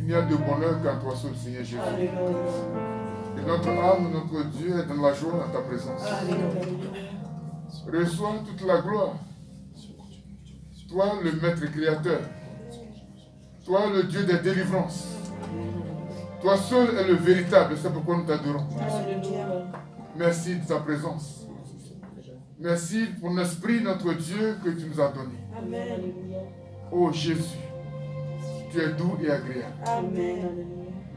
n'y a de bonheur qu'en toi seul, Seigneur Jésus. Et notre âme, notre Dieu est dans la joie dans ta présence. Reçois toute la gloire. Toi, le maître créateur. Toi, le Dieu des délivrances. Toi seul est le véritable, c'est pourquoi nous t'adorons. Merci de ta présence. Merci pour l'esprit, notre Dieu, que tu nous as donné. Amen. Oh Jésus, tu es doux et agréable. Amen.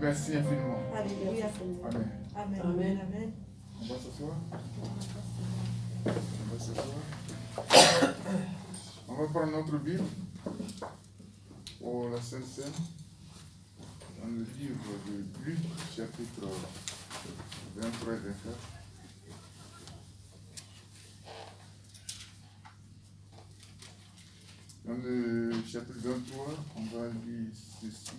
Merci infiniment. Alléluia. Amen. Amen. Amen. Amen. On va s'asseoir. On va s'asseoir. On va prendre notre Bible pour la Sainte Seine dans le livre de Luc, chapitre 23 et 24. Dans le chapitre 23, on va lire ceci.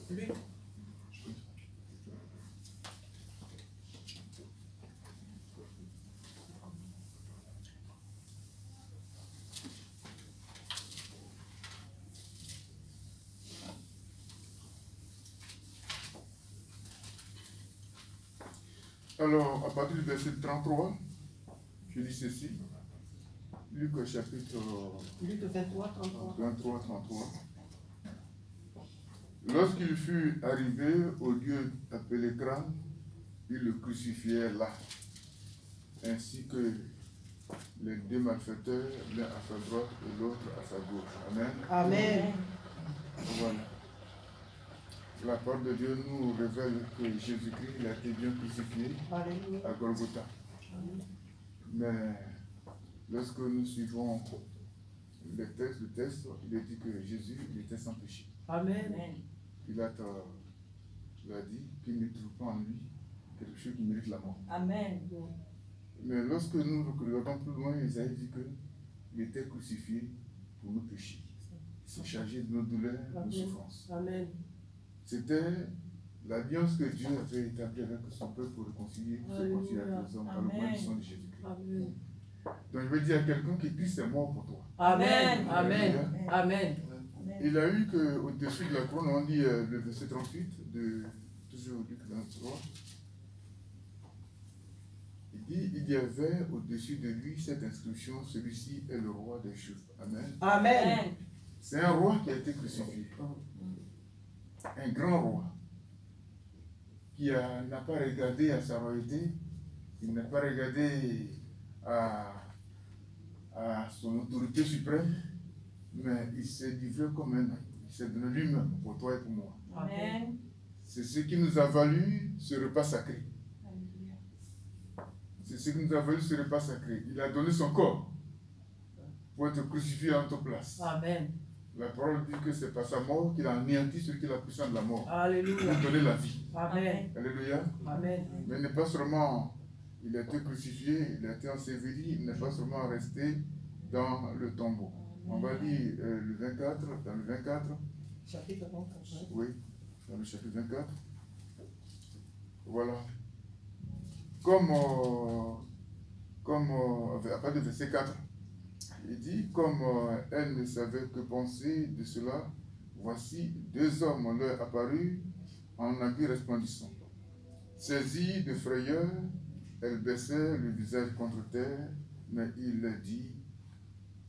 Luc. Alors, à partir du verset 33, je lis ceci. Luc chapitre Luc 23, 33. 23, 33. Lorsqu'il fut arrivé au lieu appelé Crâne, ils le crucifièrent là, ainsi que les deux malfaiteurs, l'un à sa droite et l'autre à sa gauche. Amen. Amen. Voilà. La parole de Dieu nous révèle que Jésus-Christ il a été bien crucifié à Golgotha. Mais lorsque nous suivons le texte, il est dit que Jésus il était sans péché. Amen. Pilate l'a dit qu'il ne trouve pas en lui quelque chose qui mérite la mort. Amen. Mais lorsque nous regardons plus loin, Isaïe dit qu'il était crucifié pour nos péchés. Il s'est chargé de nos douleurs, de nos souffrances. Amen. C'était l'alliance que Dieu avait établie avec son peuple pour réconcilier avec les hommes par le moyen du sang de Jésus-Christ. Amen. Donc je veux dire à quelqu'un que Christ est mort pour toi. Amen. Amen. Amen. Il a eu qu'au-dessus de la couronne, on lit le verset 38 de toujours Luc 23. Il dit, il y avait au-dessus de lui cette inscription, celui-ci est le roi des Juifs. Amen. Amen. C'est un roi qui a été crucifié. Un grand roi qui n'a pas regardé à sa royauté, il n'a pas regardé à son autorité suprême, mais il s'est livré comme un homme. Il s'est donné lui-même pour toi et pour moi. Amen. C'est ce qui nous a valu ce repas sacré. C'est ce qui nous a valu ce repas sacré. Il a donné son corps pour être crucifié en notre place. Amen. La parole dit que c'est par sa mort qu'il a anéanti celui qui est la puissance de la mort. Alléluia. Pour donner la vie. Amen. Alléluia. Amen. Mais il n'est pas seulement, il a été crucifié, il a été enseveli, il n'est pas seulement resté dans le tombeau. On va lire le 24, dans le 24. Chapitre 24. Oui, dans le chapitre 24. Voilà. À partir du verset 4, il dit, comme elle ne savait que penser de cela, voici deux hommes leur apparus en habits resplendissants. Saisie de frayeur, elle baissait le visage contre terre, mais il leur dit,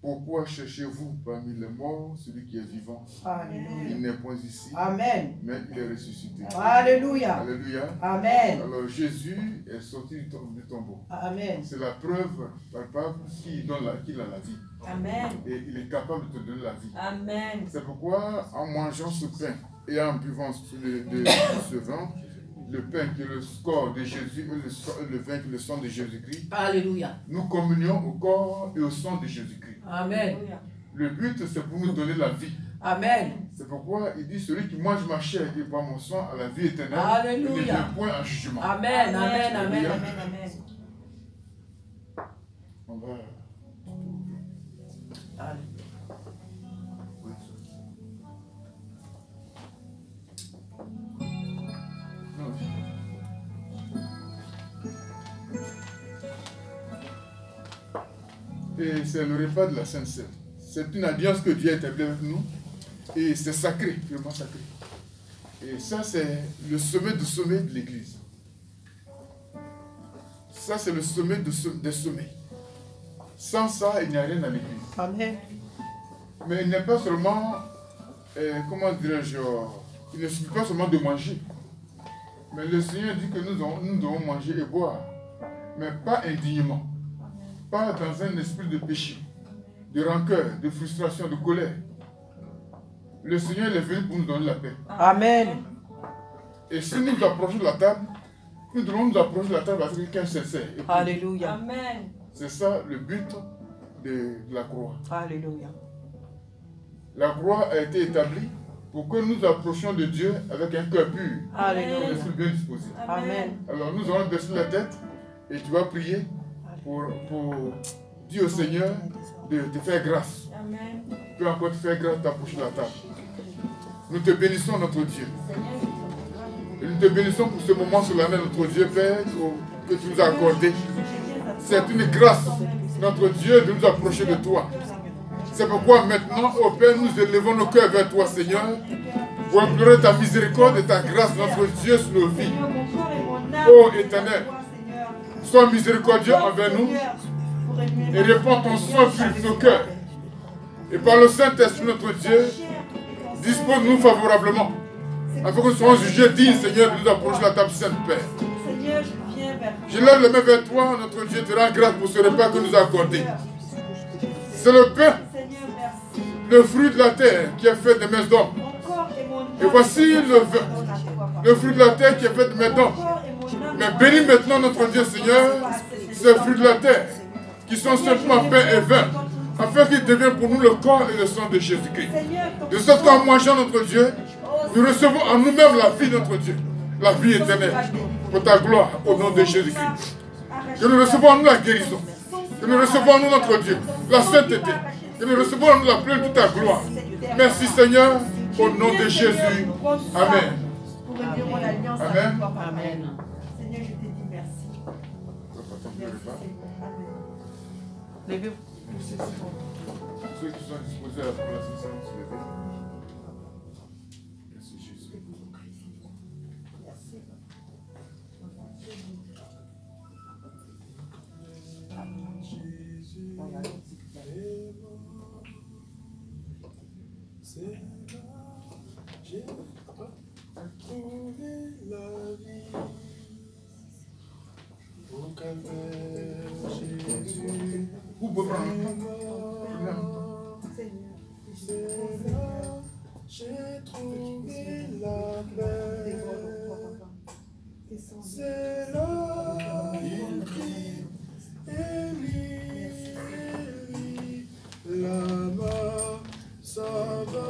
pourquoi cherchez-vous parmi les morts celui qui est vivant? Alléluia. Il n'est point ici, Amen. mais il est ressuscité. Alléluia. Alléluia. Amen. Alors Jésus est sorti du tombeau. Amen. C'est la preuve palpable qu'il a la vie. Amen. Et il est capable de te donner la vie. Amen. C'est pourquoi en mangeant ce pain et en buvant ce vin, le pain qui est le corps de Jésus et le vin qui est le sang de Jésus-Christ, Alléluia. nous communions au corps et au sang de Jésus-Christ. Amen. Le but, c'est pour nous donner la vie. Amen. C'est pourquoi il dit, celui qui mange ma chair et boit mon sang a la vie éternelle. Alléluia. Il ne vient point en jugement. Amen. Amen. Amen. Alléluia. Amen. Amen. On va... Alléluia. Et c'est le repas de la Sainte Seine. C'est une alliance que Dieu a établie avec nous. Et c'est sacré, vraiment sacré. Et ça, c'est le sommet du sommet de l'Église. Ça, c'est le sommet des sommets. Sans ça, il n'y a rien à l'Église. Amen. Mais il n'est pas seulement, comment dirais-je, il ne suffit pas seulement de manger. Mais le Seigneur dit que nous devons manger et boire. Mais pas indignement. Pas dans un esprit de péché, de rancœur, de frustration, de colère. Le Seigneur est venu pour nous donner la paix. Amen. Et si nous approchons de la table, nous devons nous approcher de la table avec quelqu'un sincère. Alléluia. Amen. C'est ça le but de la croix. Alléluia. La croix a été établie pour que nous approchions de Dieu avec un cœur pur, un Alléluia. esprit bien disposé. Amen. Alors nous allons baisser la tête et tu vas prier pour dire au Seigneur de te faire grâce. Amen. Peu encore te faire grâce d'approcher la table. Nous te bénissons, notre Dieu. Et nous te bénissons pour ce moment solennel, notre Dieu, Père, que tu nous as accordé. C'est une grâce, notre Dieu, de nous approcher de toi. C'est pourquoi maintenant, ô Père, nous élevons nos cœurs vers toi, Seigneur, pour implorer ta miséricorde et ta grâce, notre Dieu, sur nos vies. Ô Éternel, sois miséricordieux envers nous et répands ton sang sur nos cœurs. Et par le Saint-Esprit, notre Dieu, dispose-nous favorablement, afin que nous soyons jugés dignes, Seigneur, de nous approcher de la table sainte, Père. Seigneur, je viens vers toi. Je lève les mains vers toi, notre Dieu, te rends grâce pour ce repas que nous a accordé. C'est le pain, Seigneur, merci. le fruit de la terre qui est fait des mains d'hommes. Mon corps et mon âme. Et voici le fruit de la terre qui est fait de mains d'hommes. Mais bénis maintenant notre Dieu, Seigneur, ces fruits de la terre, qui sont simplement pain et vin, afin qu'ils deviennent pour nous le corps et le sang de Jésus-Christ. De sorte qu'en mangeant notre Dieu, nous recevons en nous-mêmes la vie de notre Dieu, la vie éternelle, pour ta gloire, au nom de Jésus-Christ. Que nous recevons en nous la guérison, que nous recevons en nous notre Dieu, la sainteté, que nous recevons en nous la pleine de ta gloire. Merci Seigneur, au nom de Jésus. Amen. Amen. Amen. Seigneur, je te dis merci. Merci, Seigneur. Amen. Levez-vous. Ceux qui sont disposés à la première session, se lever. Merci Jésus. C'est là, j'ai trouvé la vie. Au calvaire, Jésus. Vous pouvez prendre. C'est là, j'ai trouvé la paix. C'est là, il crie, Élie, Élie, lama sabachthani.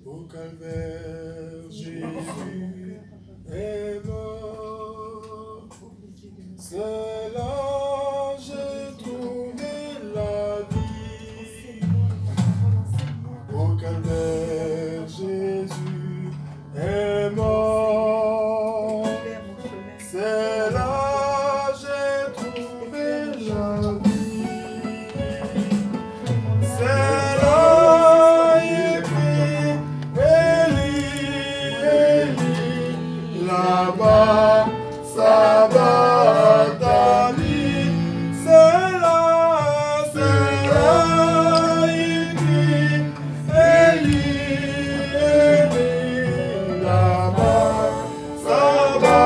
Au calvaire, Jésus est mort. C'est là j'ai trouvé la vie. Au calvaire, Jésus est mort. C'est là j'ai trouvé la vie. C'est là il crie, Élie, Élie, lama sabachthani. C'est là il crie, Élie, Élie, lama sabachthani.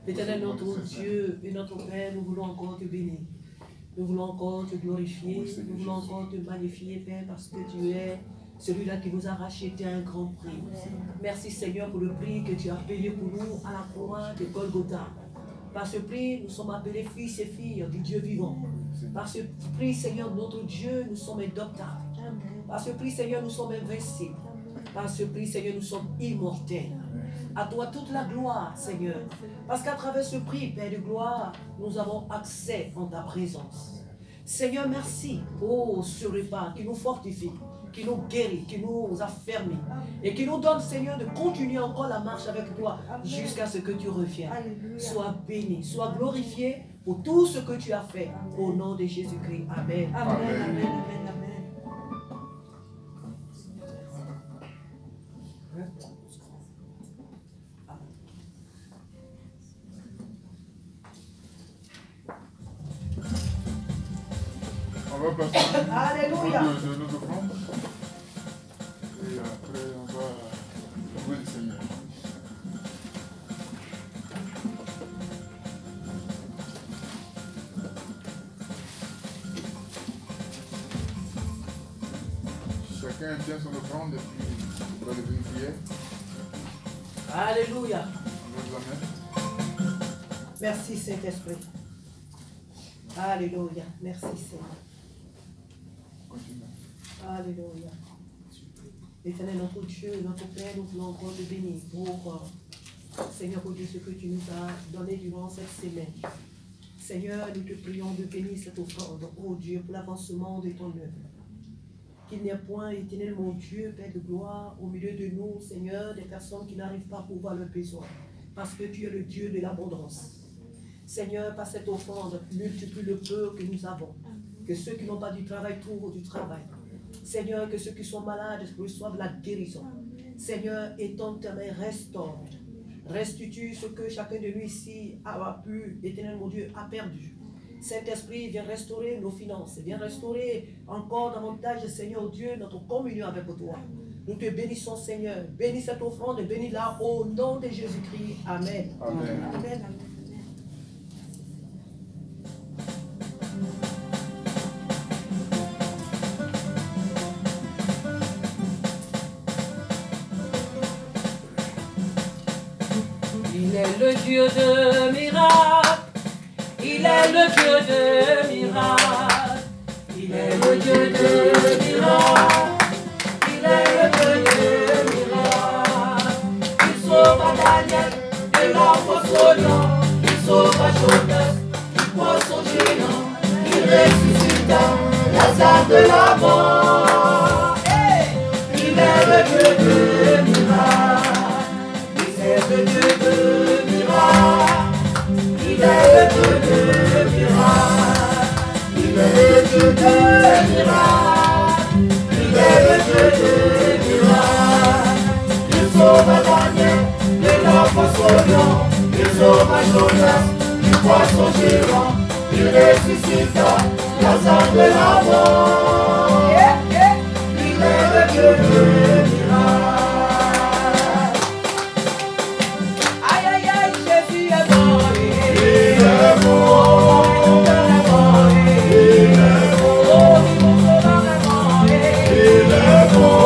Éternel, notre Dieu et notre Père, nous voulons encore te bénir. Nous voulons encore te glorifier, nous voulons encore te magnifier, Père, parce que tu es celui-là qui nous a racheté à un grand prix. Merci, Seigneur, pour le prix que tu as payé pour nous à la croix de Golgotha. Par ce prix, nous sommes appelés fils et filles du Dieu vivant. Par ce prix, Seigneur, notre Dieu, nous sommes indoctables. Par ce prix, Seigneur, nous sommes invincibles. Par ce prix, Seigneur, nous sommes immortels. À toi toute la gloire, Seigneur. Parce qu'à travers ce prix, Père de gloire, nous avons accès en ta présence. Seigneur, merci pour ce repas qui nous fortifie, qui nous guérit, qui nous affermit et qui nous donne, Seigneur, de continuer encore la marche avec toi jusqu'à ce que tu reviennes. Sois béni, sois glorifié pour tout ce que tu as fait. Au nom de Jésus-Christ. Amen. Amen, amen, amen, amen. On va passer Alléluia. de nos offrandes. Et après, on va louer le Seigneur. Chacun tient son offrande et puis on va lever une prière. Alléluia. On lève la main. Merci, Saint-Esprit. Alléluia. Merci, Seigneur. Continue. Alléluia. Éternel, notre Dieu, notre Père, nous voulons encore te bénir pour, Seigneur, pour Dieu, ce que tu nous as donné durant cette semaine. Seigneur, nous te prions de bénir cette offrande, oh Dieu, pour l'avancement de ton œuvre. Qu'il n'y ait point, éternel, mon Dieu, Père de gloire, au milieu de nous, Seigneur, des personnes qui n'arrivent pas à pouvoir leurs besoins, parce que tu es le Dieu de l'abondance. Seigneur, par cette offrande, multiplie le peu que nous avons. Que ceux qui n'ont pas du travail trouvent du travail. Seigneur, que ceux qui sont malades reçoivent la guérison. Seigneur, étends ta main, restaure. Restitue ce que chacun de nous ici a pu, éternel mon Dieu, a perdu. Saint-Esprit, viens restaurer nos finances. Viens restaurer encore davantage, Seigneur Dieu, notre communion avec toi. Nous te bénissons, Seigneur. Bénis cette offrande et bénis-la au nom de Jésus-Christ. Amen. Amen. Amen, amen. Il est le Dieu de miracles. Il est le Dieu de miracles. Il est le Dieu de miracles. Il est le Dieu de miracles. Il sauve à Daniel de l'enfant sautant. Il sauve à Jonas du poisson géant. Il ressuscita Lazare de la mort. Il est le Dieu de miracles. Il est le Dieu de miracles. Il est le Dieu de miracles. Il est le Dieu de miracles. Il est le Dieu de miracles. Il sauve à Daniel de l'enfant sautant. Il sauve à Jonas du poisson géant. Il ressuscita Lazare de la mort. Il est le Dieu de miracles. Aïe aïe aïe, Jésus est bon. Il est bon. Il est bon. Il est bon. Il est bon. Il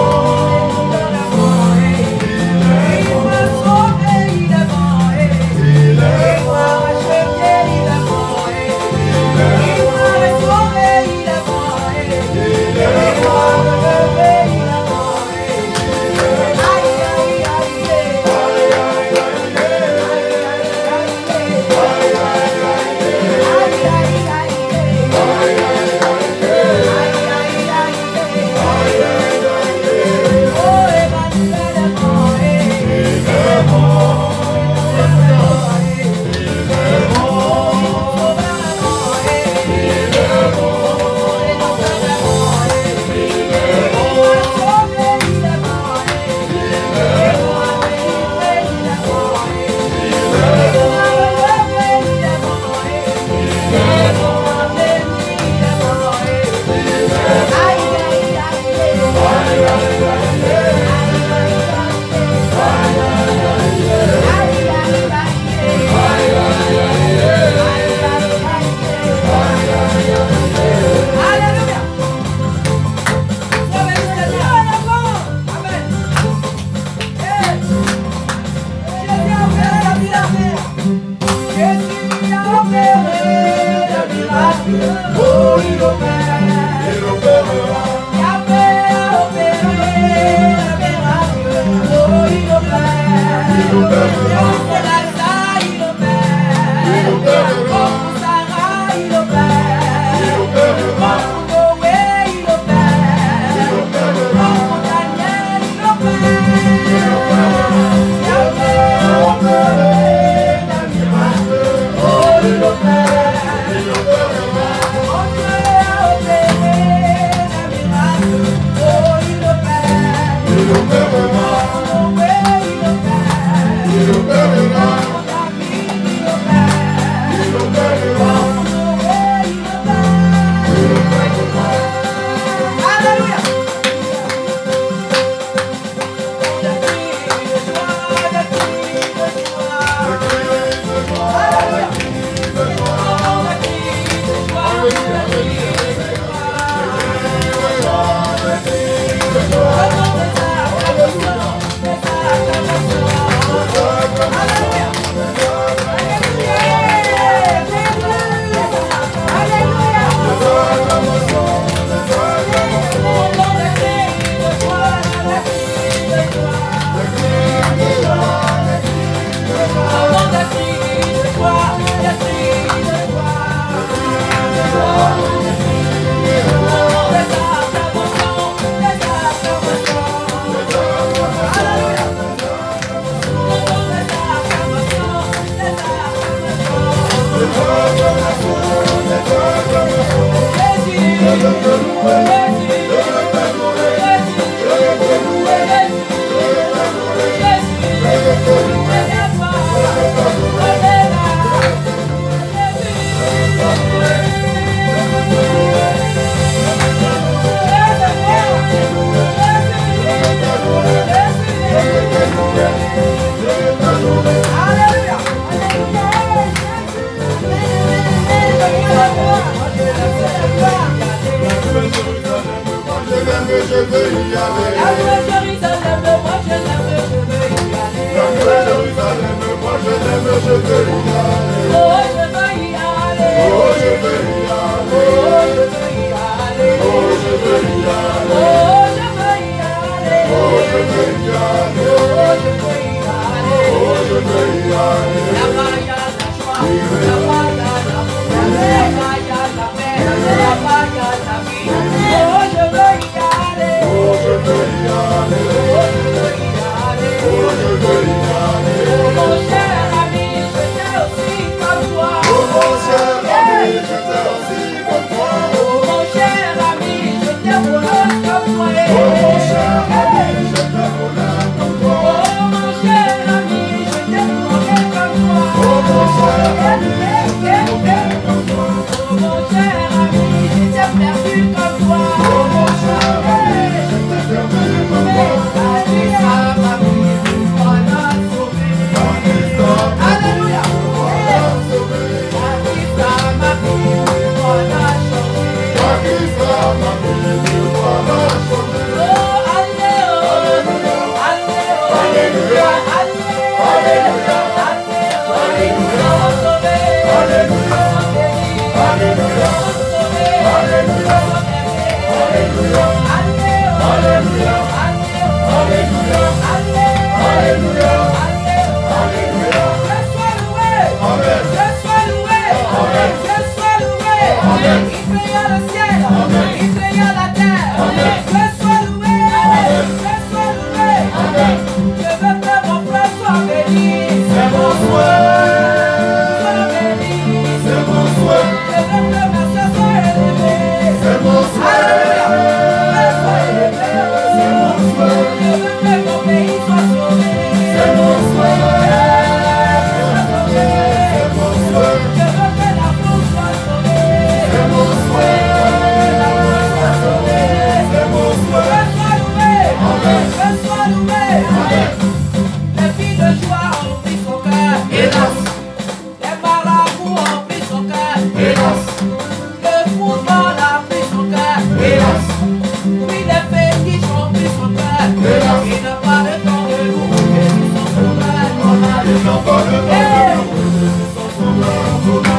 miracle. Oh, il opère. Il opérera. Yahweh a opéré un miracle. Oh, il opère. Il opérera. Pour Lazare, il opère. Il opérera. Pour Sarah, il opère. Il opérera. Pour Noé, il opère. Il opérera. Pour Daniel, il opère. Yahweh a opéré un miracle. Oh, il opère. Il opérera. Mon Dieu a opéré un miracle. Oh, il opère. Il opérera. Noé, il opère. Il opérera. Pour David, il opère. Il opérera. Pour Noé, il opère. Il opérera. Alléluia. Je crie de joie, je crie de joie. Alléluia. Je crie de joie, je crie de joie. Je veux y aller. Jérusalem, moi je l'aime, je veux y aller. Jérusalem, moi je l'aime, je veux y aller. Oh, je veux y aller. Oh, je veux y aller. Oh, je veux y aller. Oh, je veux y aller. Oh, je veux y aller. Oh, je veux y aller. Oh, je veux y aller. Oh, je veux y aller. Là-bas, il y a la joie. Là-bas, il y a l'amour. Là-bas, il y a la paix. Là-bas, il y a la vie. Oh, je veux y aller. Oh, je veux y aller. Oh, je veux y aller. Oh, je veux y aller. Oh, mon cher ami, je t'ai aussi comme toi. Oh, mon cher ami, je t'ai aussi comme toi. Oh, mon cher ami, je t'ai volé comme toi. Oh, mon cher ami, je t'ai volé comme toi. Oh, mon cher ami, je t'ai volé comme toi. Oh, mon cher ami, je t'ai volé comme toi. Oh, mon cher ami, je t'ai perdu comme toi. Oh, mon cher ami, je t'ai perdu comme toi. Alléluia.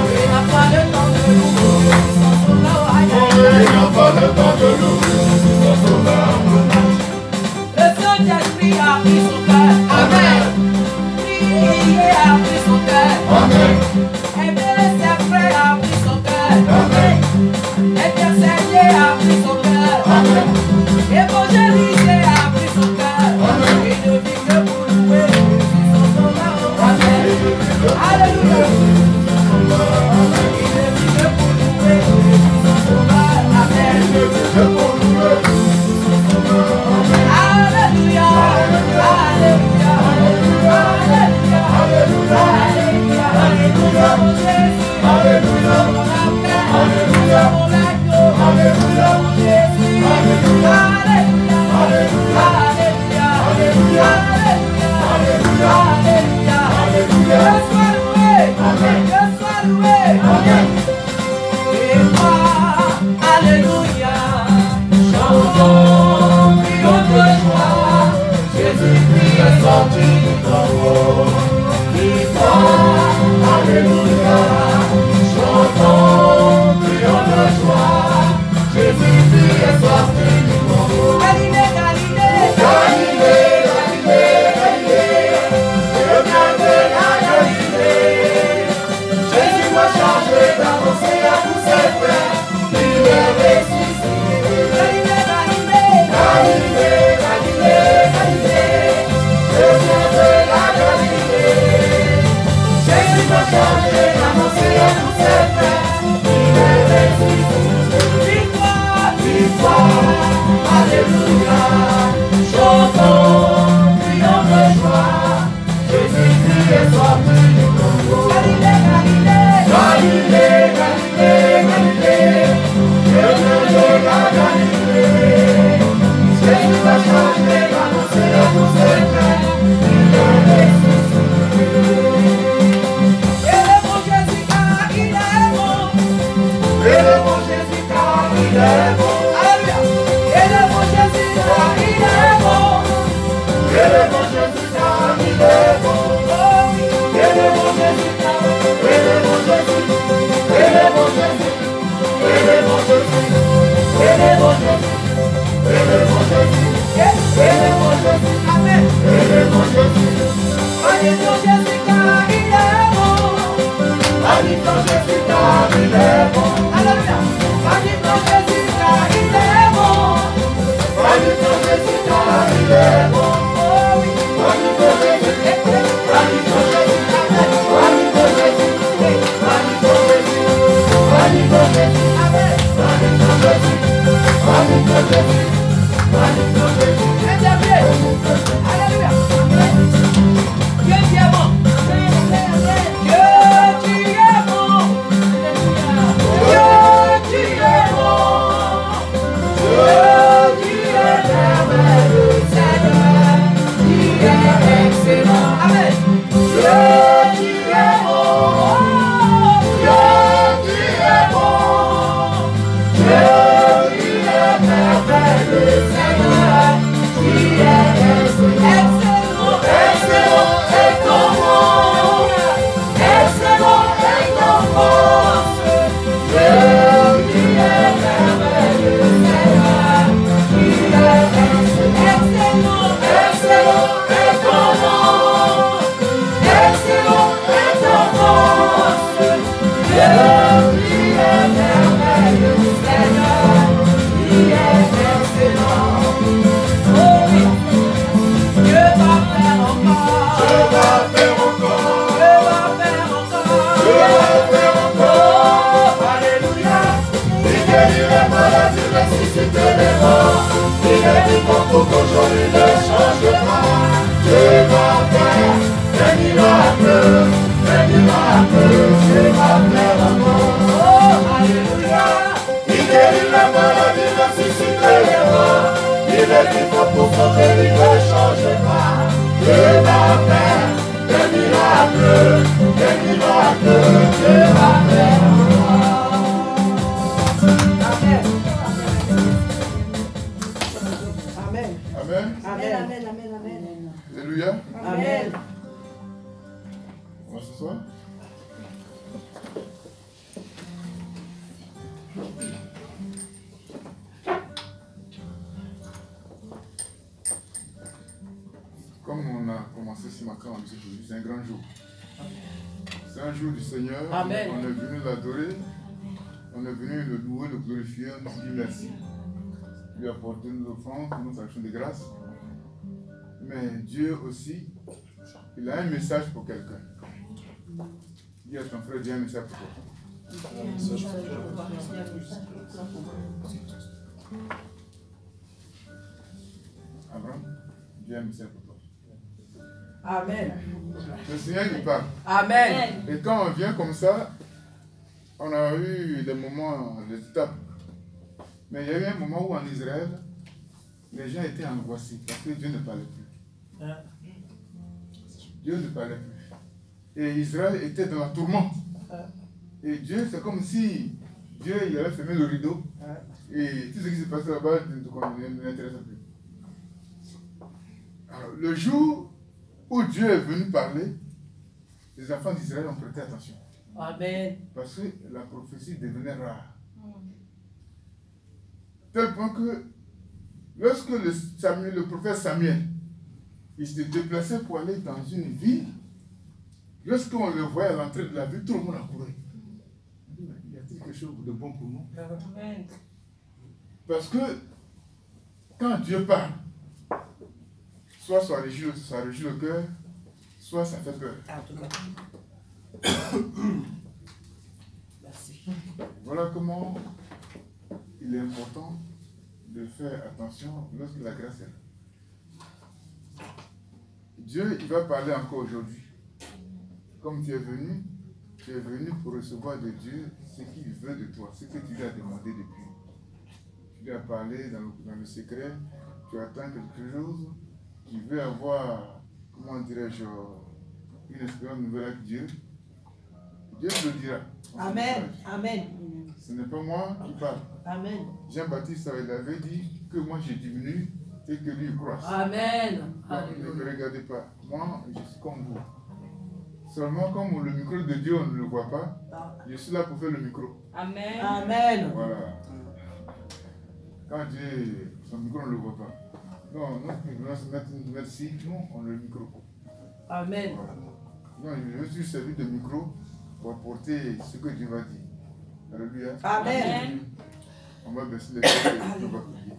Il n'a pas le temps de nous. Lui apporter nos offrandes, nos actions de grâce. Mais Dieu aussi, il a un message pour quelqu'un. Dis à ton frère, Dieu a un message pour toi. Abraham, Dieu a un message pour toi. Amen. Le Seigneur lui parle. Amen. Et quand on vient comme ça, on a eu des moments, des étapes. Mais il y a eu un moment où en Israël, les gens étaient angoissés parce que Dieu ne parlait plus. Dieu ne parlait plus. Et Israël était dans la tourmente. Et Dieu, c'est comme si Dieu il avait fermé le rideau. Et tout ce qui s'est passé là-bas ne l'intéressait plus. Alors, le jour où Dieu est venu parler, les enfants d'Israël ont prêté attention. Amen. Parce que la prophétie devenait rare. Tel point que lorsque le prophète Samuel il se déplaçait pour aller dans une ville, lorsqu'on le voyait à l'entrée de la ville, tout le monde accourait. Y a-t-il quelque chose de bon pour nous? Parce que quand Dieu parle, soit ça réjouit le cœur, soit ça fait peur. Merci. Voilà comment il est important de faire attention lorsque la grâce est là. Dieu, il va parler encore aujourd'hui. Comme tu es venu pour recevoir de Dieu ce qu'il veut de toi, ce que tu lui as demandé depuis. Tu lui as parlé dans le secret, tu attends quelque chose, tu veux avoir, comment dirais-je, une expérience nouvelle avec Dieu. Dieu te le dira. Amen. Amen. Ce n'est pas moi qui parle. Amen. Jean-Baptiste, il avait dit que moi je diminue et que lui il croisse. Amen. Donc, ne me regardez pas. Moi, je suis comme vous. Seulement, comme le micro de Dieu, on ne le voit pas, je suis là pour faire le micro. Amen. Amen. Voilà. Quand Dieu, son micro, on ne le voit pas. Non, nous devons se mettre merci, nous, on a le micro. Amen. Voilà. Non, je suis servi de micro pour apporter ce que Dieu va dire. Alléluia. Amen. On va baisser les pieds et on va prier.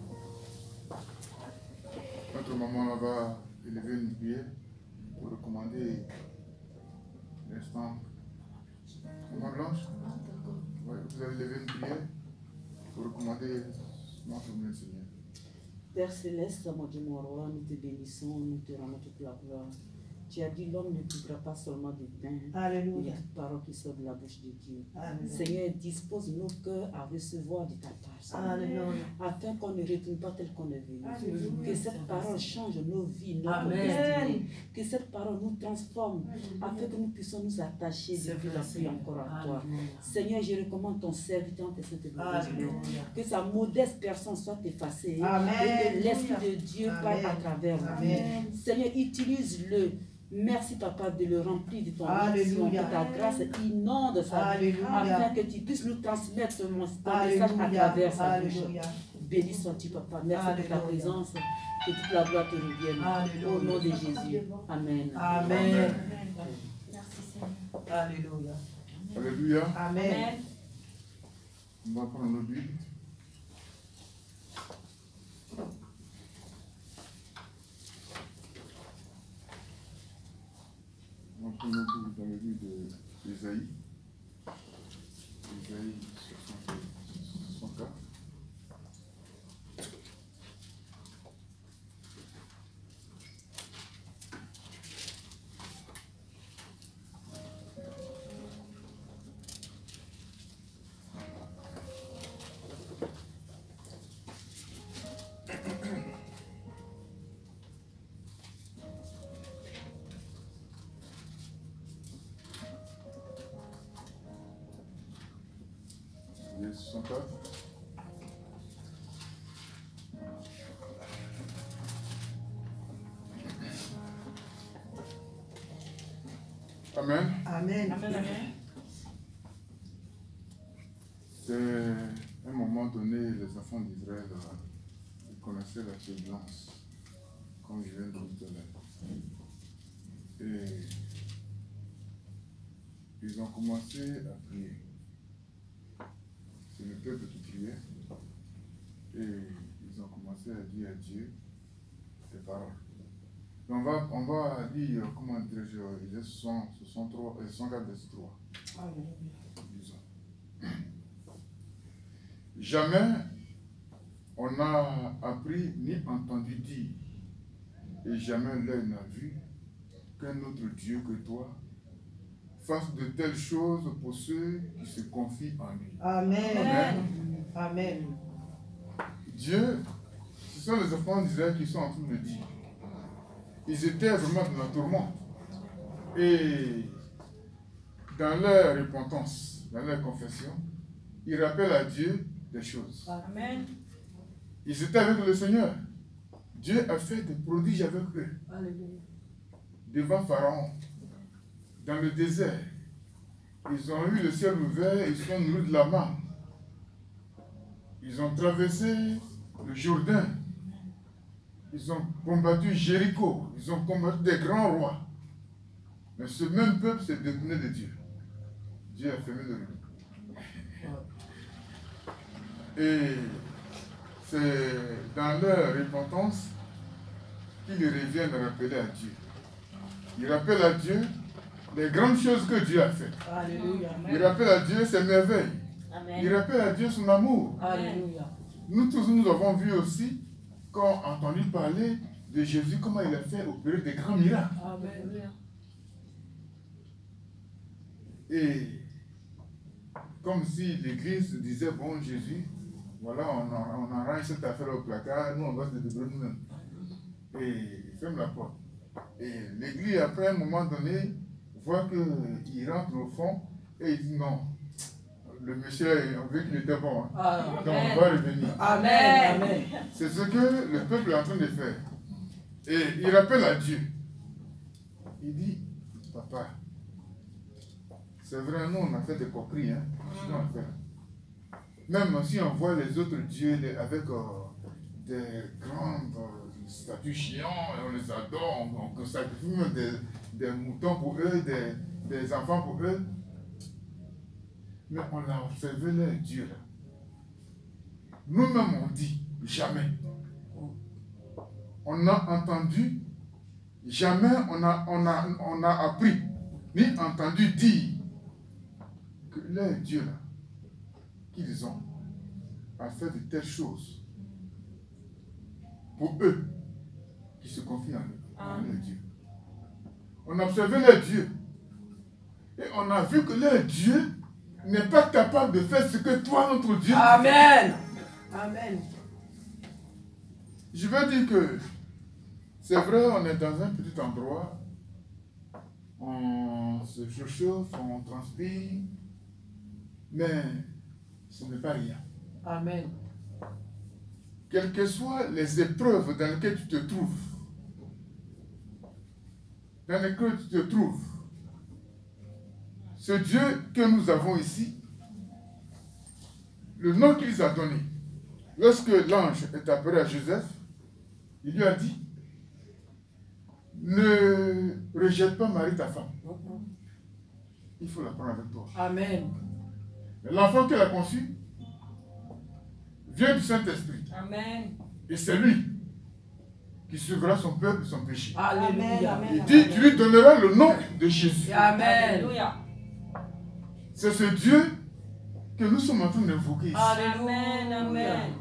Notre maman va élever une prière pour recommander l'instant. Maman Blanche, Ouais, vous avez levé une prière pour recommander notre Seigneur. Père Céleste, mon Dieu, mon roi, nous te bénissons, nous te rendons toute la gloire. Tu as dit l'homme ne vivra pas seulement de pain, mais de Alléluia. toute parole qui sort de la bouche de Dieu. Amen. Seigneur, dispose nos cœurs à recevoir de ta part, Seigneur, Alléluia. afin qu'on ne retourne pas tel qu'on est venu. Alléluia. Que cette parole change nos vies, notre Amen. destinée. Que cette parole nous transforme, afin que nous puissions nous attacher de plus en plus encore à toi. Seigneur, je recommande ton serviteur en tes saintes mains. Alléluia. Que sa modeste personne soit effacée Amen. et que l'Esprit de Dieu parle à Amen. travers lui. Amen. Seigneur, utilise-le. Merci, Papa, de le remplir de ton Alléluia. onction, que ta grâce inonde sa vie, Alléluia. afin que tu puisses nous transmettre ton message à Alléluia. travers sa bouche. Alléluia. Béni sois-tu, Papa. Merci pour ta Alléluia. présence. Que toute la gloire te revienne. Alléluia. Au nom de Jésus. Amen. Amen. Merci Seigneur. Alléluia. Alléluia. Amen. On va prendre notre Bible. On va prendre notre Bible dans le livre d'Ésaïe. Ésaïe 64. Ésaïe 64. Amen. Amen. C'est un moment donné, les enfants d'Israël ils connaissaient la turbulence, comme je viens de vous dire. Et ils ont commencé à prier. C'est le peuple qui priait. Et ils ont commencé à dire à Dieu des paroles. Et on va lire, comment dirais-je, Ésaïe 64, verset 3. Disons. Jamais on n'a appris ni entendu dire, et jamais l'œil n'a vu qu'un autre Dieu que toi fasse de telles choses pour ceux qui se confient en lui. Amen. Amen. Dieu, ce sont les enfants d'Israël qui sont en train de dire. Ils étaient vraiment dans la tourmente. Et dans leur repentance, dans leur confession, ils rappellent à Dieu des choses. Amen. Ils étaient avec le Seigneur. Dieu a fait des prodiges avec eux. Alléluia. Devant Pharaon, dans le désert. Ils ont eu le ciel ouvert, ils sont nourris de la manne. Ils ont traversé le Jourdain. Ils ont combattu Jéricho. Ils ont combattu des grands rois. Mais ce même peuple s'est détourné de Dieu. Dieu a fermé le rideau. Et c'est dans leur repentance qu'ils reviennent rappeler à Dieu. Ils rappellent à Dieu les grandes choses que Dieu a faites. Alléluia. Ils rappellent à Dieu ses merveilles. Amen. Ils rappellent à Dieu son amour. Alléluia. Nous tous, nous avons vu aussi, quand on a entendu parler de Jésus, comment il a fait opérer des grands miracles. Amen. Et comme si l'Église disait, bon Jésus, voilà, on arrange cette affaire au placard, nous on va se débrouiller nous-mêmes. Et il ferme la porte. Et l'Église, après un moment donné, voit qu'il rentre au fond et il dit non, le monsieur, on veut qu'il était bon. Hein. Donc on va revenir. Amen. Amen. C'est ce que le peuple est en train de faire. Et il rappelle à Dieu. Il dit, papa, c'est vrai, nous on a fait des coqueries, hein. Même si on voit les autres dieux avec des grandes statues géantes, et on les adore, on sacrifie même des moutons pour eux, des enfants pour eux. Mais on a observé les dieux là. Nous-mêmes on dit jamais. On a entendu, jamais on a appris, ni entendu dire que les dieux là qu'ils ont à faire de telles choses pour eux qui se confient en leur Dieu. On a observé leur Dieu et on a vu que leur Dieu n'est pas capable de faire ce que toi, notre Dieu, Amen. Amen. Je veux dire que c'est vrai, on est dans un petit endroit, on se chauffe, on transpire, mais ce n'est pas rien. Amen. Quelles que soient les épreuves dans lesquelles tu te trouves, ce Dieu que nous avons ici, le nom qu'il nous a donné, lorsque l'ange est apparu à Joseph, il lui a dit, ne rejette pas Marie ta femme. Il faut la prendre avec toi. Amen. L'enfant qu'elle a conçu vient du Saint-Esprit. Amen. Et c'est lui qui sauvera son peuple de son péché. Alléluia. Il dit, tu lui donneras le nom de Jésus. Amen. C'est ce Dieu que nous sommes en train d'invoquer ici. Amen. Amen.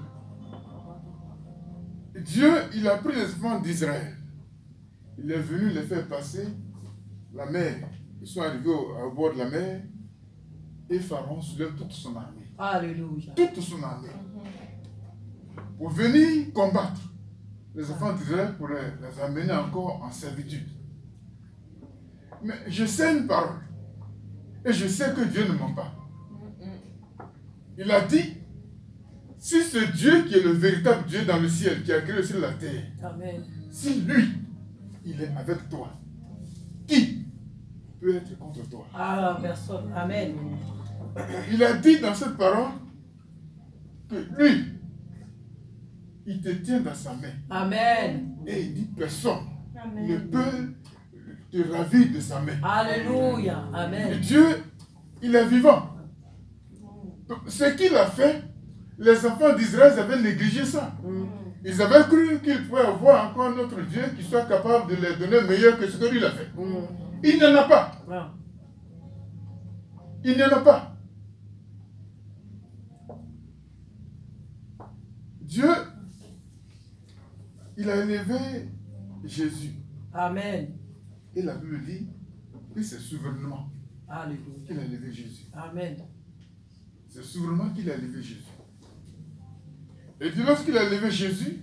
Dieu, il a pris les enfants d'Israël. Il est venu les faire passer la mer. Ils sont arrivés au bord de la mer et Pharaon soulève toute son armée. Alléluia. Toute son armée. Pour venir combattre les enfants d'Israël pour les amener encore en servitude. Mais je sais une parole. Et je sais que Dieu ne ment pas. Il a dit, si ce Dieu qui est le véritable Dieu dans le ciel, qui a créé le ciel et la terre, Amen. si lui, il est avec toi, qui peut être contre toi? Ah, personne. Amen. Il a dit dans cette parole que lui, il te tient dans sa main. Amen. Et il dit, personne Amen. ne peut te ravir de sa main. Alléluia. Et Amen. Dieu, il est vivant. Donc, ce qu'il a fait, les enfants d'Israël avaient négligé ça. Ils avaient cru qu'ils pouvaient avoir encore un autre Dieu qui soit capable de les donner meilleur que ce que lui a fait. Il n'y en a pas. Ah. Il n'y en a pas. Dieu, il a élevé Jésus. Amen. Et la Bible dit que c'est souverainement Alléluia. qu'il a élevé Jésus. Amen. C'est souverainement qu'il a élevé Jésus. Et puis lorsqu'il a élevé Jésus,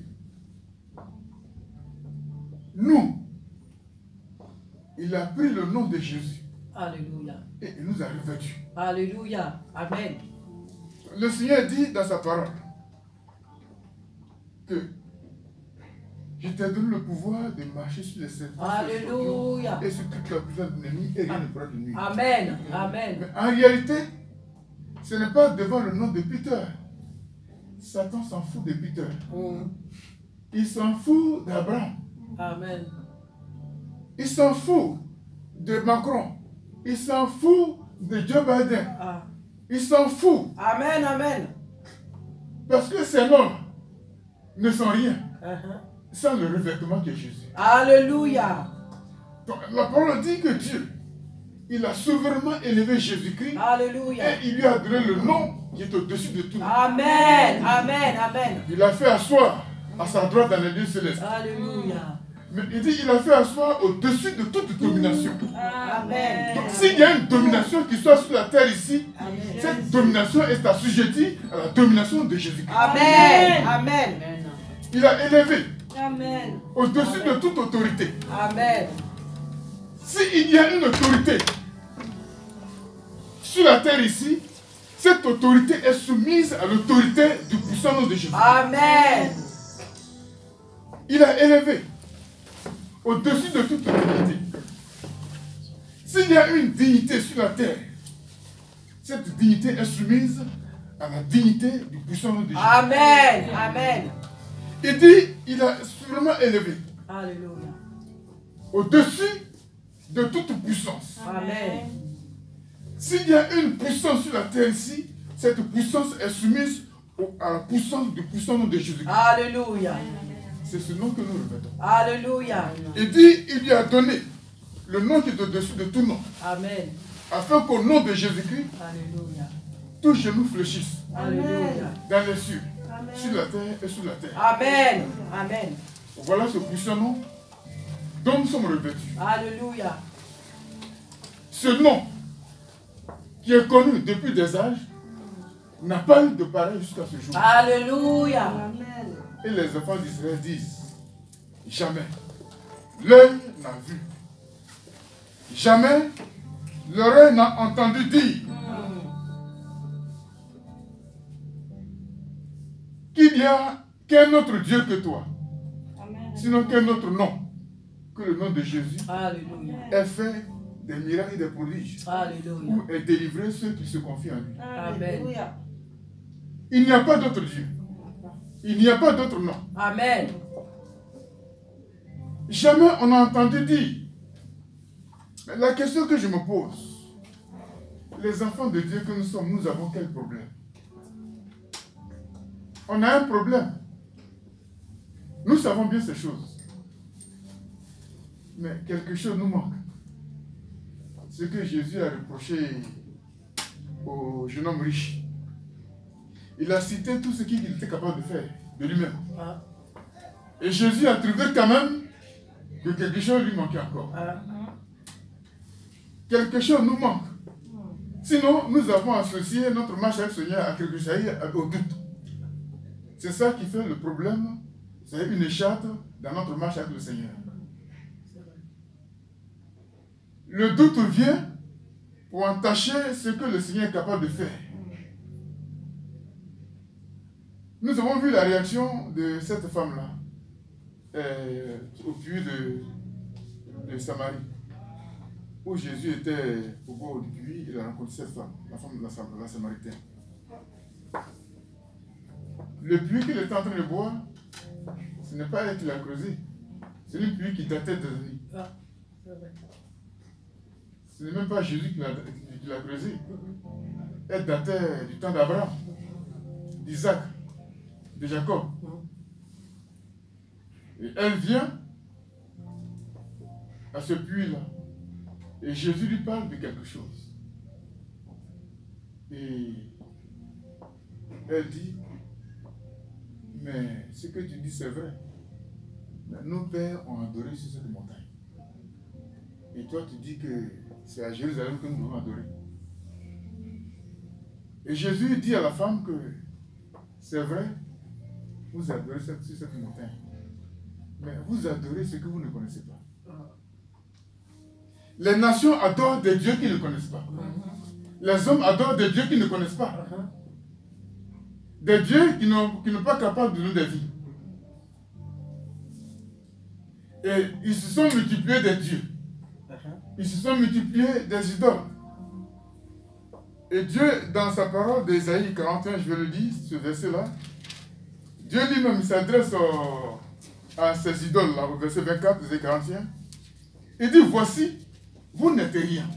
nous, il a pris le nom de Jésus Alléluia. et il nous a revêtus. Alléluia. Amen. Le Seigneur dit dans sa parole que je t'ai donné le pouvoir de marcher sur les serpents Alléluia. et sur toute la puissance de l'ennemi et rien ne pourra te nuire. Amen. Amen. Mais en réalité, ce n'est pas devant le nom de Peter. Satan s'en fout de Peter. Il s'en fout d'Abraham. Amen. Il s'en fout de Macron. Il s'en fout de Joe Biden. Ah. Il s'en fout. Amen. Amen. Parce que ces noms ne sont rien sans le revêtement de Jésus. Alléluia. Donc, la parole dit que Dieu, il a souverainement élevé Jésus-Christ Alléluia. et il lui a donné le nom qui est au-dessus de tout. Amen. Amen. Amen. Il a fait asseoir à sa droite dans les lieux célestes. Alléluia. Mais il dit il a fait asseoir au-dessus de toute domination. Amen. Donc s'il y a une domination qui soit sur la terre ici, Amen. cette domination est assujettie à la domination de Jésus-Christ. Amen. Amen. Il a élevé Amen. au-dessus de toute autorité. Amen. S'il y a une autorité sur la terre ici, cette autorité est soumise à l'autorité du puissant nom de Jésus. Amen. Il a élevé au-dessus de toute dignité. S'il y a une dignité sur la terre, cette dignité est soumise à la dignité du puissant nom de Jésus. Amen. Amen. Il dit, il a vraiment élevé Alléluia. au-dessus de toute puissance. Amen. S'il y a une puissance sur la terre ici, cette puissance est soumise à la puissance du puissant nom de Jésus. Alléluia. C'est ce nom que nous revêtons. Alléluia. Il dit, il lui a donné le nom qui est au-dessus de tout nom, Amen. afin qu'au nom de Jésus-Christ, Alléluia. tous genoux fléchissent. Alléluia. Dans les cieux, Amen. sur la terre et sous la terre. Amen. Amen. Voilà ce puissant nom dont nous sommes revêtus. Alléluia. Ce nom qui est connu depuis des âges n'a pas eu de pareil jusqu'à ce jour. Alléluia. Amen. Et les enfants d'Israël disent, jamais l'œil n'a vu, jamais l'oreille n'a entendu dire qu'il n'y a qu'un autre Dieu que toi, Amen. sinon qu'un autre nom que le nom de Jésus Alléluia. ait fait des miracles et des prodiges Alléluia. ou ait délivré ceux qui se confient en lui. Alléluia. Il n'y a pas d'autre Dieu. Il n'y a pas d'autre nom. Amen. Jamais on a entendu dire. Mais la question que je me pose, les enfants de Dieu que nous sommes, nous avons quel problème? On a un problème. Nous savons bien ces choses. Mais quelque chose nous manque. Ce que Jésus a reproché au jeune homme riche. Il a cité tout ce qu'il était capable de faire de lui-même. Ah. Et Jésus a trouvé quand même que quelque chose lui manquait encore. Ah. Quelque chose nous manque. Sinon, nous avons associé notre marche avec le Seigneur à quelque chose, au doute. C'est ça qui fait le problème. C'est une écharpe dans notre marche avec le Seigneur. Le doute vient pour entacher ce que le Seigneur est capable de faire. Nous avons vu la réaction de cette femme-là au puits de Samarie, où Jésus était au bord du puits. Il a rencontré cette femme, la femme de la Samaritaine. Le puits qu'il était en train de boire, ce n'est pas elle qui l'a creusé. C'est le puits qui datait des années. Ah. C'est vrai. Ce n'est même pas Jésus qui l'a creusé. Elle datait du temps d'Abraham, d'Isaac, de Jacob. Et elle vient à ce puits-là. Et Jésus lui parle de quelque chose. Et elle dit, mais ce que tu dis c'est vrai. Mais nos pères ont adoré sur cette montagne. Et toi tu dis que c'est à Jérusalem que nous devons adorer. Et Jésus dit à la femme que c'est vrai, vous adorez sur cette montagne. Mais vous adorez ce que vous ne connaissez pas. Les nations adorent des dieux qu'ils ne connaissent pas. Les hommes adorent des dieux qu'ils ne connaissent pas. Des dieux qui n'ont pas capables de nous donner des vies. Et ils se sont multipliés des dieux. Ils se sont multipliés des idoles. Et Dieu, dans sa parole d'Ésaïe 41, je vais le dire, ce verset-là, Dieu lui-même s'adresse à ces idoles-là, au verset 24, d'Ésaïe 41. Il dit, voici, vous n'êtes rien.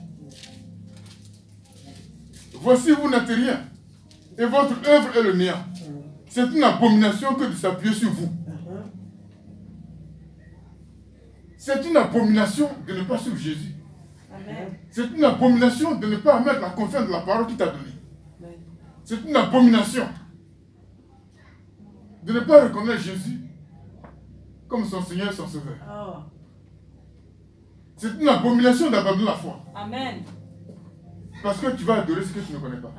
Voici, vous n'êtes rien. Et votre œuvre est le néant. C'est une abomination que de s'appuyer sur vous. C'est une abomination de ne pas suivre Jésus. C'est une abomination de ne pas mettre la confiance de la parole qu'il t'a donnée. C'est une abomination de ne pas reconnaître Jésus comme son Seigneur et son Sauveur. C'est une abomination d'abandonner la foi. Amen. Parce que tu vas adorer ce que tu ne connais pas.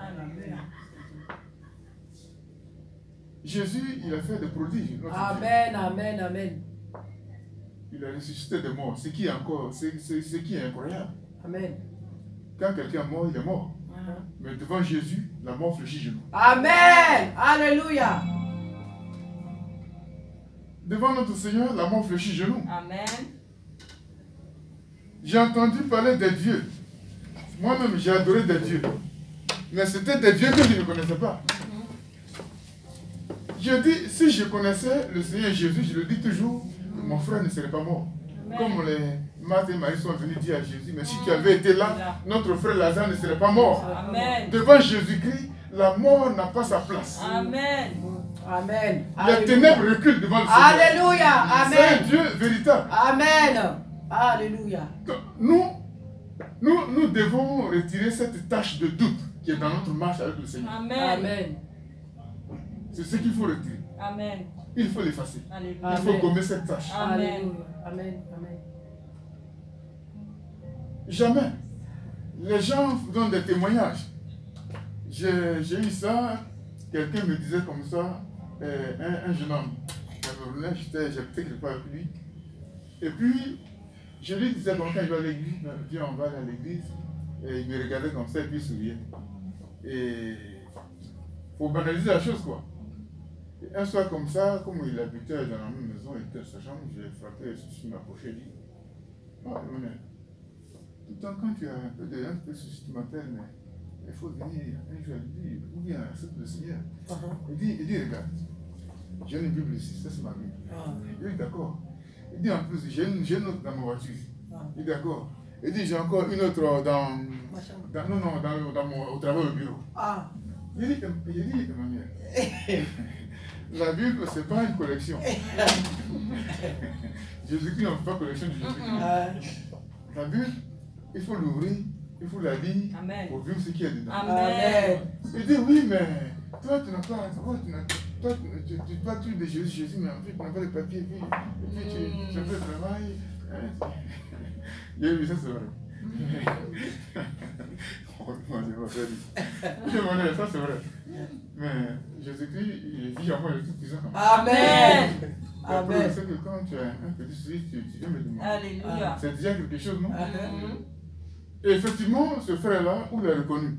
Jésus, il a fait des prodiges. Amen, amen, amen. Il a ressuscité des morts, ce qui est encore, ce qui est incroyable. Amen. Quand quelqu'un est mort, il est mort. Mais devant Jésus, la mort fléchit genoux. Amen. Alléluia. Devant notre Seigneur, la mort fléchit genoux. Amen. J'ai entendu parler des dieux. Moi-même, j'ai adoré des dieux. Mais c'était des dieux que je ne connaissais pas. Je dis, si je connaissais le Seigneur Jésus, je le dis toujours, mon frère ne serait pas mort. Amen. Comme les Marthe et Marie sont venus dire à Jésus, mais si tu avais été là, notre frère Lazare ne serait pas mort. Amen. Devant Jésus-Christ, la mort n'a pas sa place. Amen. Amen. Les ténèbres reculent devant le Seigneur. Alléluia. C'est un Amen. Dieu véritable. Amen. Alléluia. Nous devons retirer cette tache de doute qui est dans notre marche avec le Seigneur. Amen. C'est ce qu'il faut retirer. Amen. Il faut l'effacer. Alléluia. Il faut gommer cette tâche. Amen. Amen. Amen. Jamais. Les gens vous donnent des témoignages. J'ai eu ça, quelqu'un me disait comme ça, un jeune homme, j'habitais quelque part avec lui. Et puis, je lui disais, bon, quand il va à l'église, viens, on va aller à l'église. Et il me regardait comme ça et puis il souriait. Et il faut banaliser la chose, quoi. Et un soir comme ça, comme il habitait dans la même maison, il était dans sa chambre, j'ai frappé, je m'approchais, dit, oh, Emmanuel, tout le temps quand tu as un peu de soucis, tu m'appelles, mais il faut venir un jour, il dit, ou bien accepte le Seigneur. Il dit, regarde, j'ai une Bible ici, ça c'est ma Bible. Il dit, d'accord. Il dit, en plus, j'ai une autre dans ma voiture. Il dit, d'accord. Il dit, j'ai encore une autre au travail au bureau. Il dit, Emmanuel, la Bible, ce n'est pas une collection. Jésus-Christ, on ne fait pas collection de Jésus-Christ. La Bible, il faut l'ouvrir, il faut la lire pour vivre ce qu'il y a dedans. Amen. Il dit, oui, mais toi, tu n'as pas. Toi, tu parles de Jésus, mais en fait, tu n'as pas de papier, et puis tu fais le travail. Il y a eu ça, c'est vrai. Ça, c'est vrai. Mais Jésus-Christ, il dit à moi le tout puissant. Amen. Amen. C'est que quand tu as un petit souci, tu viens me demander. Alléluia. C'est déjà quelque chose, non? Et effectivement, ce frère-là, où il a reconnu,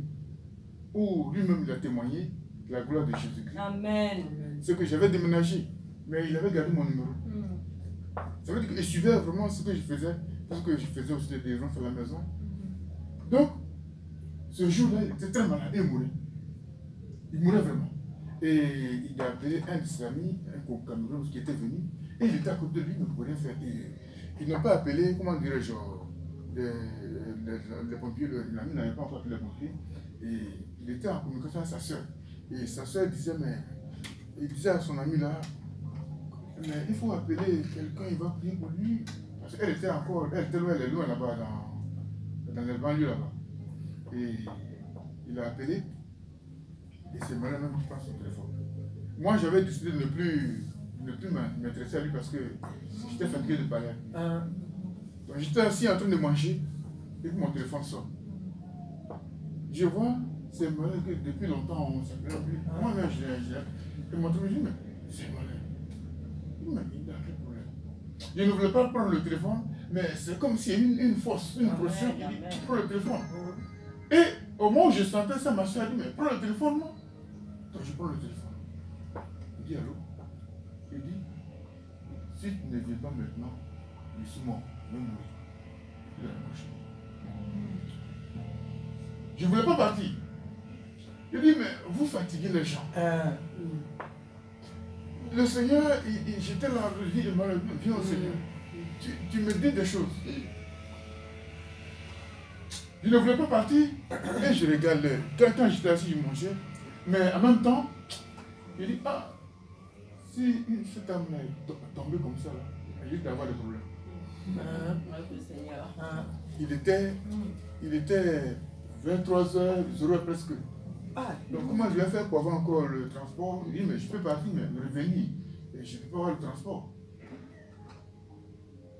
où lui-même il a témoigné la gloire de Jésus-Christ. Amen. C'est que j'avais déménagé, mais il avait gardé mon numéro. Ça veut dire qu'il suivait vraiment ce que je faisais, parce que je faisais aussi des délivrances à la maison. Donc, ce jour-là, il était très malade et il mourait. Il mourait vraiment. Et il a appelé un de ses amis, un Cameroun qui était venu, et il était à côté de lui, il ne pouvait rien faire. Ils n'ont pas appelé, comment dirais-je, les pompiers, l'ami n'avait pas encore appelé les pompiers, et il était en communication avec sa soeur. Et sa soeur disait, mais il disait à son ami là, mais il faut appeler quelqu'un, il va prier pour lui. Parce qu'elle était encore, elle était loin là-bas, dans les banlieues là-bas. Et il a appelé, et c'est maintenant même qui passe son téléphone. Moi, j'avais décidé de ne plus m'intéresser à lui parce que j'étais fatigué de parler. Donc j'étais assis en train de manger, et puis mon téléphone sonne. Je vois, c'est malin que depuis longtemps on ne s'appelle plus. Moi-même, je m'en trouve, je dis, mais c'est malin. Mais il a quel problème? Je ne voulais pas prendre le téléphone, mais c'est comme s'il y a une force, une pression qui prend le téléphone. Et au moment où je sentais ça, ma soeur a dit, mais prends le téléphone, non? Donc je prends le téléphone. Il dit, allô? Il dit, si tu ne viens pas maintenant, je suis mort, je vais mourir. Il a accroché. Je ne voulais pas partir. Il dit, mais vous fatiguez les gens. Le Seigneur, j'étais là, je dis, viens au Seigneur. Tu me dis des choses. Je ne voulais pas partir. Et je regardais. Quand j'étais assis, je mangeais. Mais en même temps, il dit, ah, si cette âme-là est tombée comme ça, là, il risque d'avoir des problèmes. Il était 23h, presque. Donc comment je vais faire pour avoir encore le transport? Il dit, mais je peux partir, mais revenir. Et je ne peux pas avoir le transport.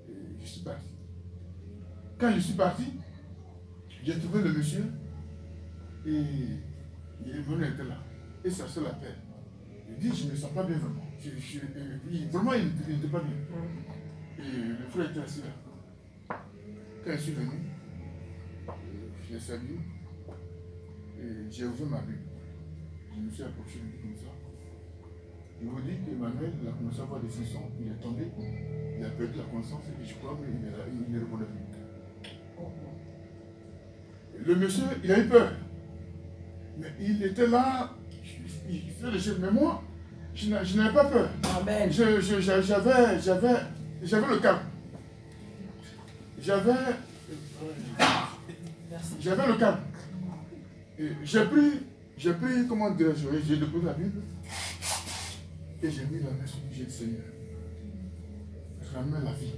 Et je suis parti. Quand je suis parti, j'ai trouvé le monsieur et il est venu être là. Et sa soeur l'appelle. Il dit, je ne me sens pas bien vraiment. Vraiment, il n'était pas bien. Et le frère était assis là. Quand je suis venu, je l'ai salué. Et j'ai ouvert ma Bible. Je me suis approché comme ça. Je vous dis qu'Emmanuel, il a commencé à avoir des frissons. Il est tombé, il a perdu la conscience et je crois qu'il ne répondait plus. Le monsieur, il a eu peur. Mais il était là, il faisait les choses. Mais moi, je n'avais pas peur. Amen. J'avais le calme. J'avais le calme. J'ai pris, comment dirais-je, j'ai déposé la Bible et j'ai mis la main sur lui, j'ai dit, Seigneur, ramène la vie.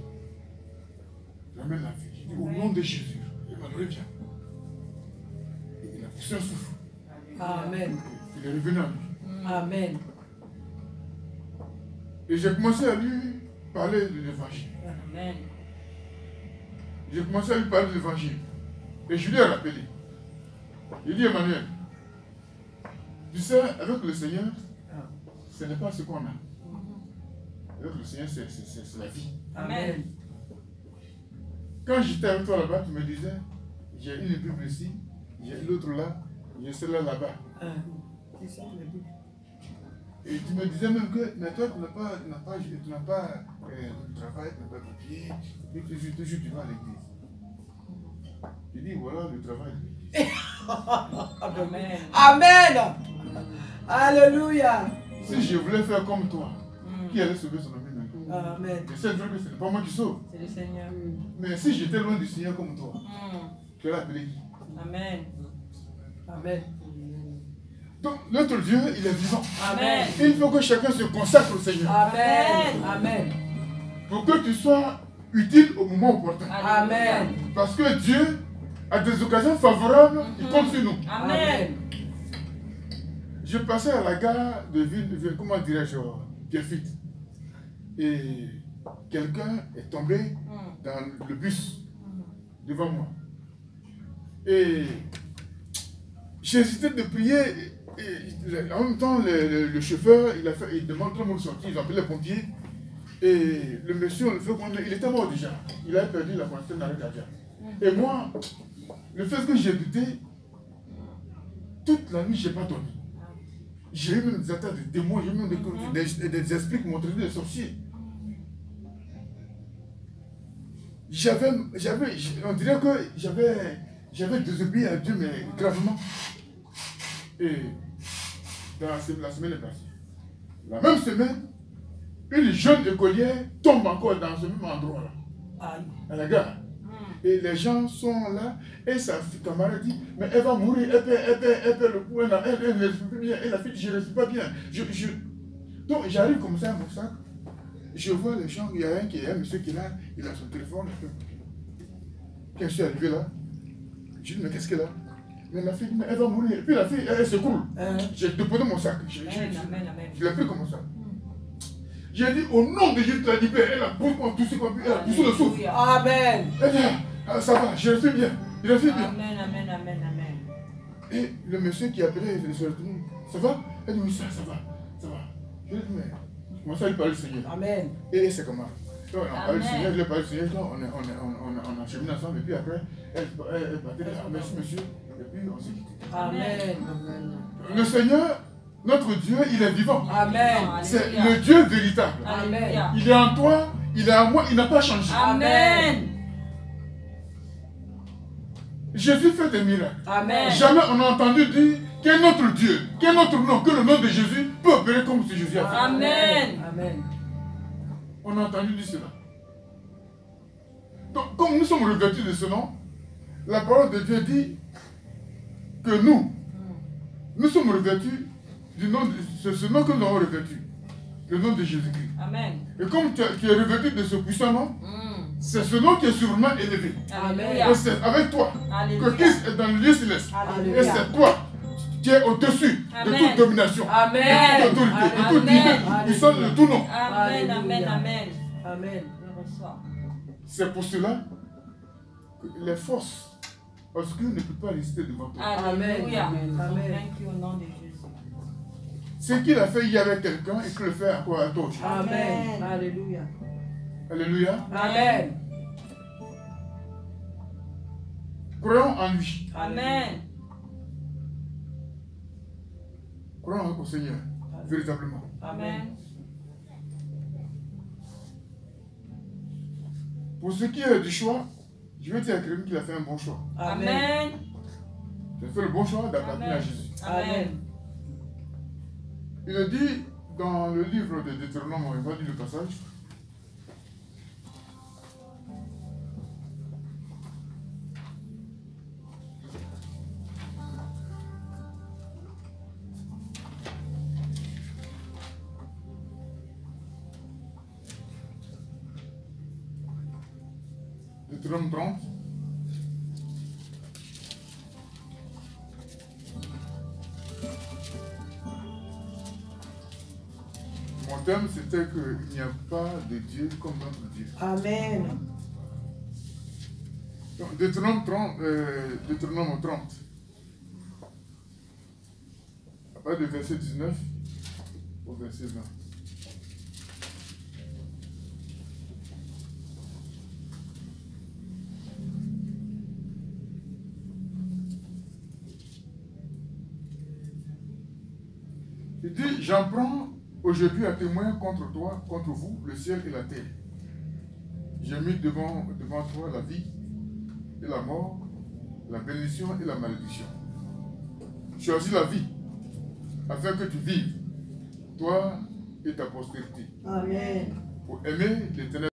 Ramène la vie. J'ai dit, au nom de Jésus, Emmanuel vient. Et il a poussé un souffle. Amen. Il est revenu à lui. Amen. Et j'ai commencé à lui parler de l'évangile. Amen. J'ai commencé à lui parler de l'évangile. Et je lui ai rappelé. Il dit, Emmanuel, tu sais, avec le Seigneur, ce n'est pas ce qu'on a. Avec le Seigneur, c'est la vie. Amen. Quand j'étais avec toi là-bas, tu me disais, j'ai une Bible ici, j'ai l'autre là, j'ai celle-là là-bas. C'est ça, la Bible. Et tu me disais même que, mais toi, tu n'as pas de travail, tu n'as pas de papier, et toujours tu vas à l'église. Je dis, voilà le travail de l'église. Amen. Amen. Alléluia. Si je voulais faire comme toi, qui allait sauver son ami maintenant? Amen. Je sais que ce n'est pas moi qui sauve. C'est le Seigneur. Mais si j'étais loin du Seigneur comme toi, tu allais appeler qui? Amen. Amen. Donc, notre Dieu, il est vivant. Amen. Il faut que chacun se consacre au Seigneur. Amen. Amen. Pour que tu sois utile au moment opportun. Amen. Parce que Dieu a des occasions favorables, il compte sur nous. Amen. Je passais à la gare de ville, comment dirais-je, Pierrefitte. Et quelqu'un est tombé dans le bus devant moi. Et j'ai hésité de prier. Et en même temps, le chauffeur, il demande tout le monde de sortir. Ils ont appelé les pompiers. Et le monsieur, il était mort déjà. Il avait perdu la conscience d'arrêt cardiaque. Et moi, le fait que j'ai douté, toute la nuit, je n'ai pas dormi. J'ai eu même des attaques de démons, j'ai eu même des esprits qui m'ont traité de sorciers. On dirait que j'avais désobéi à Dieu, mais gravement. Et dans la semaine passée, la même semaine, une jeune écolière tombe encore dans ce même endroit-là, à la gare. Et les gens sont là, et sa camarade dit, mais elle va mourir, elle perd le coup, elle ne respire plus bien, et la fille dit, je ne respire pas bien. Donc j'arrive comme ça à mon sac, je vois les gens, il y a un monsieur qui est là, il a son téléphone, quand je suis arrivé là, je dis, mais qu'est-ce qu'elle a? Mais la fille dit, mais elle va mourir, et puis la fille, elle se coule. J'ai déposé mon sac, je l'ai pris comme ça. J'ai dit, au nom de Jésus, la libère, elle a poussé le souffle. Amen. Elle dit, ça va, je respire bien, je respire bien. Amen, amen, amen, amen. Et le monsieur qui appelait, il se retourne, ça va? Elle dit, oui, ça va. Je lui ai dit, mais je commence à lui parler du Seigneur. Amen. Et c'est comment? On a parlé du Seigneur, je lui ai parlé du Seigneur, on a cheminé ensemble, et puis après, elle partait, merci monsieur, et puis on s'est quitté. Amen. Le Seigneur, notre Dieu, il est vivant. Amen. C'est le Dieu véritable. Amen. Il est en toi, il est en moi, il n'a pas changé. Amen. Jésus fait des miracles. Amen. Jamais on a entendu dire qu'un autre Dieu, qu'un autre nom, que le nom de Jésus peut opérer comme si Jésus a fait. Amen. Amen. On a entendu dire cela. Donc, comme nous sommes revêtus de ce nom, la parole de Dieu dit que nous sommes revêtus du nom de ce nom que nous avons revêtu, le nom de Jésus-Christ. Amen. Et comme tu es revêtu de ce puissant nom, c'est ce nom qui est sûrement élevé. Amen. Et c'est avec toi Alléluia. que Christ est dans le lieu céleste. Alléluia. Et c'est toi qui es au-dessus de toute domination, Amen. de toute autorité, de toute dignité. Ils sont de tout nom. Amen, amen, amen. Amen. Je reçois. C'est pour cela que les forces obscures ne peuvent pas résister devant toi. Alléluia. Amen. Vaincu au nom de Jésus. Ce qu'il a fait hier avec quelqu'un, il peut le faire encore à toi. Amen. Alléluia. Alléluia. Amen. Croyons en lui. Amen. Croyons au Seigneur, véritablement. Amen. Pour ce qui est du choix, je vais dire à quelqu'un qu'il a fait un bon choix. Amen. Il a fait le bon choix d'appartenir à Jésus. Amen. Il a dit dans le livre de Deutéronome, on va lire le passage. Deutéronome 30. Mon thème, c'était qu'il n'y a pas de Dieu comme notre Dieu. Amen. Donc, Deutéronome 30. À partir du verset 19 au verset 20. Il dit, j'en prends aujourd'hui à témoin contre toi, contre vous, le ciel et la terre. J'ai mis devant toi la vie et la mort, la bénédiction et la malédiction. Choisis la vie, afin que tu vives, toi et ta postérité. Amen. Pour aimer l'Éternel